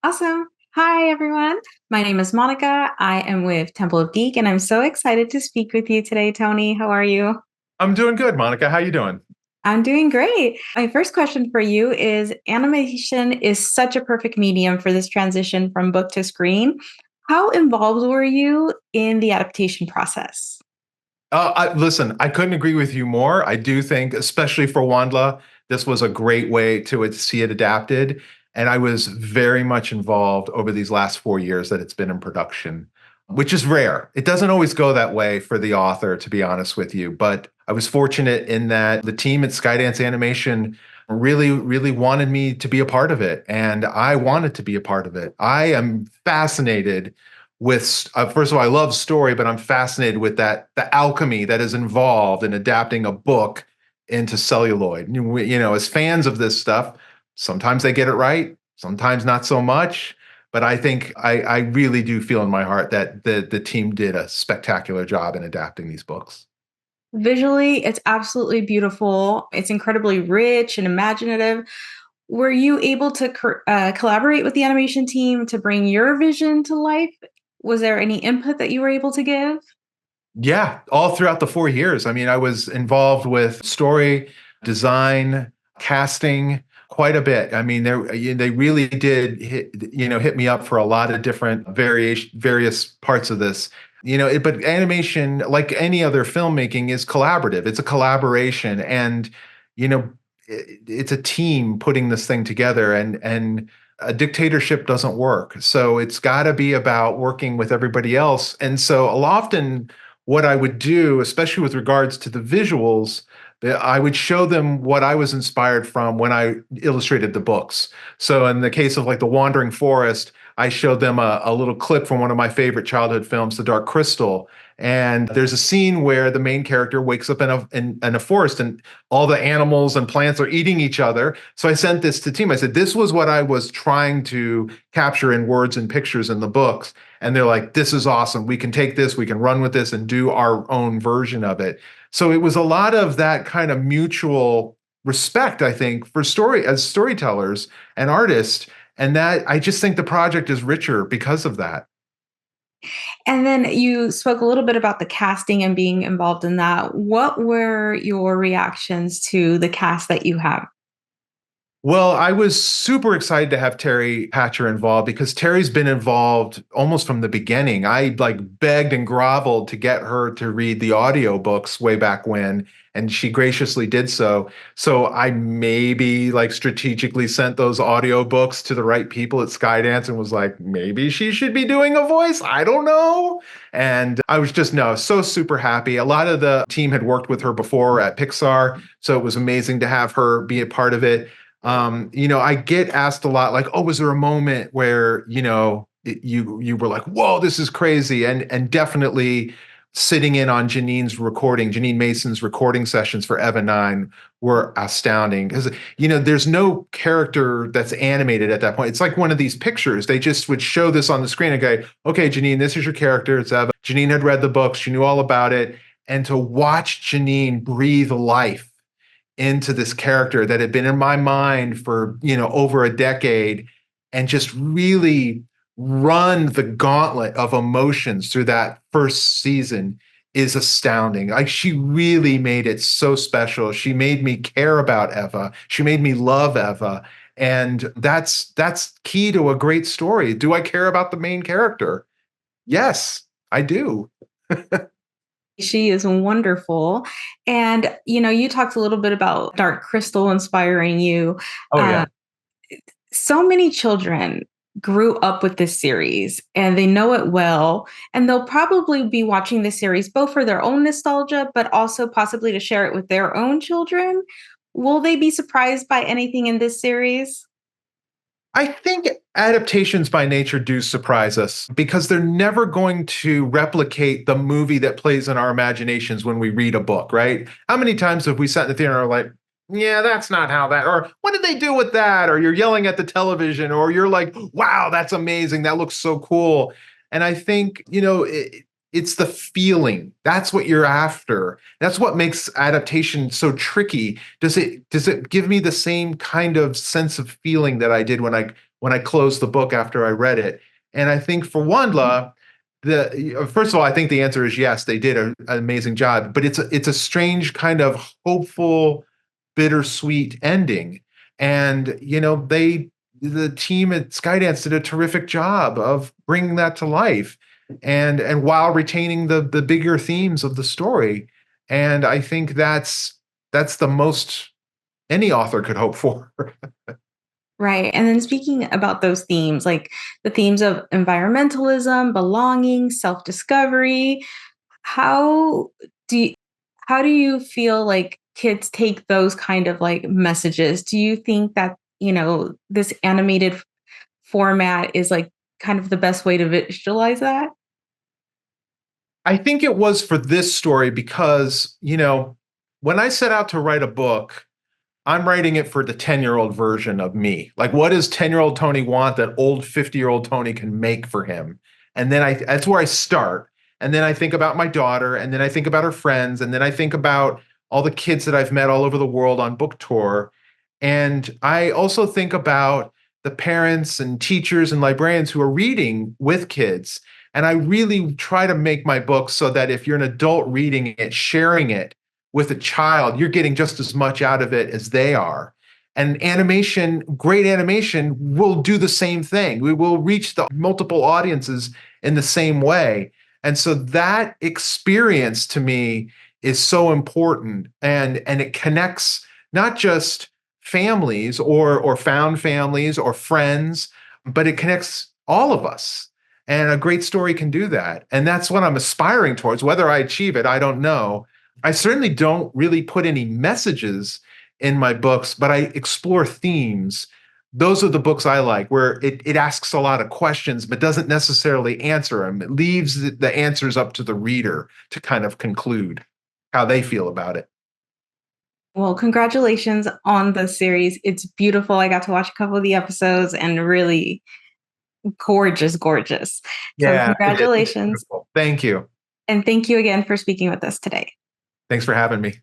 Awesome. Hi, everyone. My name is Monica. I am with Temple of Geek, and I'm so excited to speak with you today, Tony. How are you? I'm doing good, Monica. How you doing? I'm doing great. My first question for you is animation is such a perfect medium for this transition from book to screen. How involved were you in the adaptation process? Listen, I couldn't agree with you more. I do think, especially for WondLa, this was a great way to see it adapted. And I was very much involved over these last 4 years that it's been in production, which is rare. It doesn't always go that way for the author, to be honest with you. But I was fortunate in that the team at Skydance Animation really, really wanted me to be a part of it. And I wanted to be a part of it. I am fascinated with first of all, I love story, but I'm fascinated with the alchemy that is involved in adapting a book into celluloid. As fans of this stuff, sometimes they get it right, sometimes not so much. But I think I really do feel in my heart that the team did a spectacular job in adapting these books. Visually, it's absolutely beautiful. It's incredibly rich and imaginative. Were you able to collaborate with the animation team to bring your vision to life? Was there any input that you were able to give? Yeah, all throughout the 4 years. I mean, I was involved with story, design, casting quite a bit. I mean, they really did hit me up for a lot of different various parts of this. But animation, like any other filmmaking, is collaborative. It's a collaboration, and you know, it's a team putting this thing together, and a dictatorship doesn't work. So it's got to be about working with everybody else. And so often what I would do, especially with regards to the visuals, I would show them what I was inspired from when I illustrated the books. So in the case of like The Wandering Forest, I showed them a little clip from one of my favorite childhood films, The Dark Crystal. And there's a scene where the main character wakes up in a forest and all the animals and plants are eating each other. So I sent this to the team. I said, this was what I was trying to capture in words and pictures in the books. And they're like, this is awesome. We can take this, we can run with this and do our own version of it. So it was a lot of that kind of mutual respect, I think, for story as storytellers and artists. And that I just think the project is richer because of that. And then you spoke a little bit about the casting and being involved in that. What were your reactions to the cast that you have? Well, I was super excited to have Teri Hatcher involved because Teri's been involved almost from the beginning. I like begged and groveled to get her to read the audiobooks way back when, and she graciously did so. So I maybe like strategically sent those audiobooks to the right people at Skydance and was like, maybe she should be doing a voice. I don't know. And I was just no, so super happy. A lot of the team had worked with her before at Pixar, so it was amazing to have her be a part of it. I get asked a lot, like, "Oh, was there a moment where you were like, whoa, this is crazy?" And definitely sitting in on Janine Mason's recording sessions for Eva Nine were astounding because there's no character that's animated at that point. It's like one of these pictures. They just would show this on the screen and go, "Okay, Janine, this is your character. It's Eva." Janine had read the books. She knew all about it, and to watch Janine breathe life into this character that had been in my mind for over a decade and just really run the gauntlet of emotions through that first season is astounding. Like she really made it so special. She made me care about Eva. She made me love Eva. And that's key to a great story. Do I care about the main character? Yes, I do. She is wonderful. And, you talked a little bit about Dark Crystal inspiring you. Oh Uh, yeah. so many children grew up with this series and they know it well. And they'll probably be watching this series both for their own nostalgia, but also possibly to share it with their own children. Will they be surprised by anything in this series? I think adaptations by nature do surprise us because they're never going to replicate the movie that plays in our imaginations when we read a book, right? How many times have we sat in the theater and are like, yeah, that's not how that, or what did they do with that? Or you're yelling at the television, or you're like, wow, that's amazing. That looks so cool. And I think, it's the feeling. That's what you're after. That's what makes adaptation so tricky. Does it give me the same kind of sense of feeling that I did when I when I closed the book after I read it. And I think for WondLa, the first of all, I think the answer is yes, they did an amazing job, but it's a strange kind of hopeful, bittersweet ending. And the team at Skydance did a terrific job of bringing that to life, and while retaining the bigger themes of the story. And I think that's the most any author could hope for. Right. And then speaking about those themes, like the themes of environmentalism, belonging, self-discovery, how do you, how do you feel like kids take those kind of like messages? Do you think that, this animated format is like kind of the best way to visualize that? I think it was for this story because, when I set out to write a book, I'm writing it for the 10-year-old version of me. Like, what does 10-year-old Tony want that old 50-year-old Tony can make for him? And then that's where I start. And then I think about my daughter, and then I think about her friends, and then I think about all the kids that I've met all over the world on book tour. And I also think about the parents and teachers and librarians who are reading with kids. And I really try to make my book so that if you're an adult reading it, sharing it with a child, you're getting just as much out of it as they are. And animation, great animation, will do the same thing. We will reach the multiple audiences in the same way. And so that experience to me is so important. And it connects not just families or found families or friends, but it connects all of us. And a great story can do that. And that's what I'm aspiring towards. Whether I achieve it, I don't know. I certainly don't really put any messages in my books, but I explore themes. Those are the books I like, where it asks a lot of questions, but doesn't necessarily answer them. It leaves the answers up to the reader to kind of conclude how they feel about it. Well, congratulations on the series. It's beautiful. I got to watch a couple of the episodes and really gorgeous, gorgeous. So, Yeah, it is. It's congratulations. beautiful. Thank you. And thank you again for speaking with us today. Thanks for having me.